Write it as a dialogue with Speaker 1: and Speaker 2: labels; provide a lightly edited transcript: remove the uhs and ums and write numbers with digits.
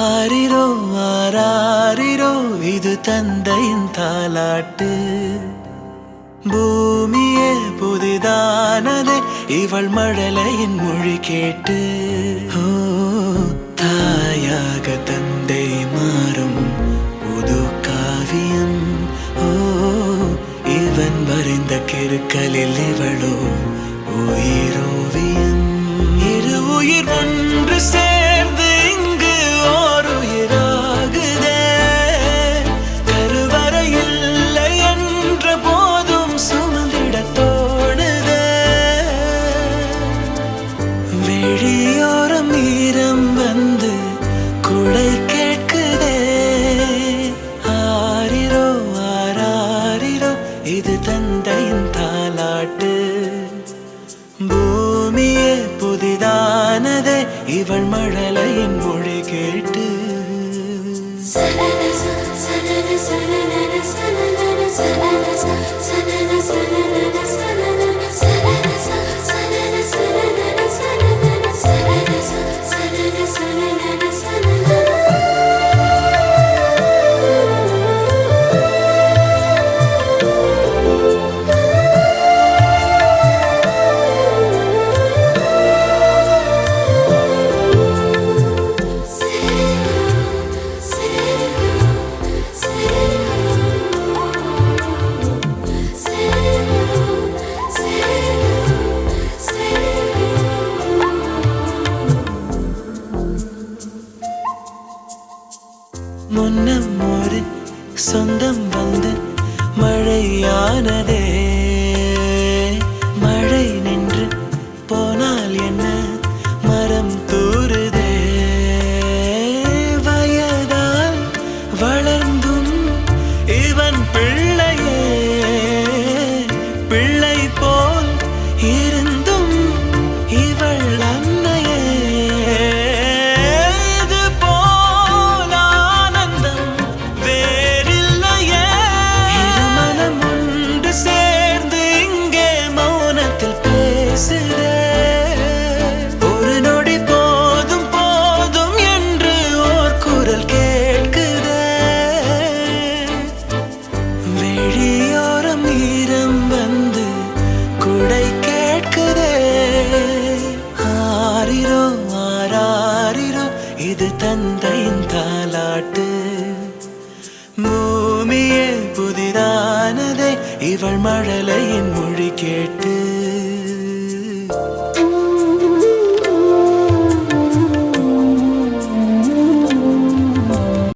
Speaker 1: ஆரிரோ ஆராரிரோ இது தந்தையின் தாலாட்டு. பூமியே புதிதானதே இவள் மழலையின் மொழி கேட்டு. ஓ தாயாக தந்தை மாறும் புது காவியம். ஓ இவன் வரைந்த கிறுக்கலில் இவளோ உயிரோவியம். இரு உயிர் ஒன்று சேர்ந்து இங்கு ஓர் உயிராகுதே. கருவறை இல்லை என்ற போதும் சுமந்திட தோணுதே. வெளியோரம் ஈரம் வந்து குடை கேட்குதே. ஆரிரோ ஆராரிரோ இது தந்தையின் தாலாட்டு. பூமியே புதிதானதே இவள் மழலையின் மொழி கேட்டு. முன்னம் ஒரு சொந்தம் வந்து மழையானதே. மழை நின்று போனால் என்ன மரம் தூறுதே. வயதால் வளர்ந்தும் இவன் பிள்ளையே. பிள்ளை போல் இருந்தும் இவள் அன்னையே. ஒரு நொடி போதும் போதும் என்று ஓர் குரல் கேட்குதே. வெளியோரம் ஈரம் வந்து குடை கேட்குதே. ஆரிரோ ஆராரிரோ இது தந்தையின் தாலாட்டு. பூமியே புதிதானதே இவள் மழலையின் மொழி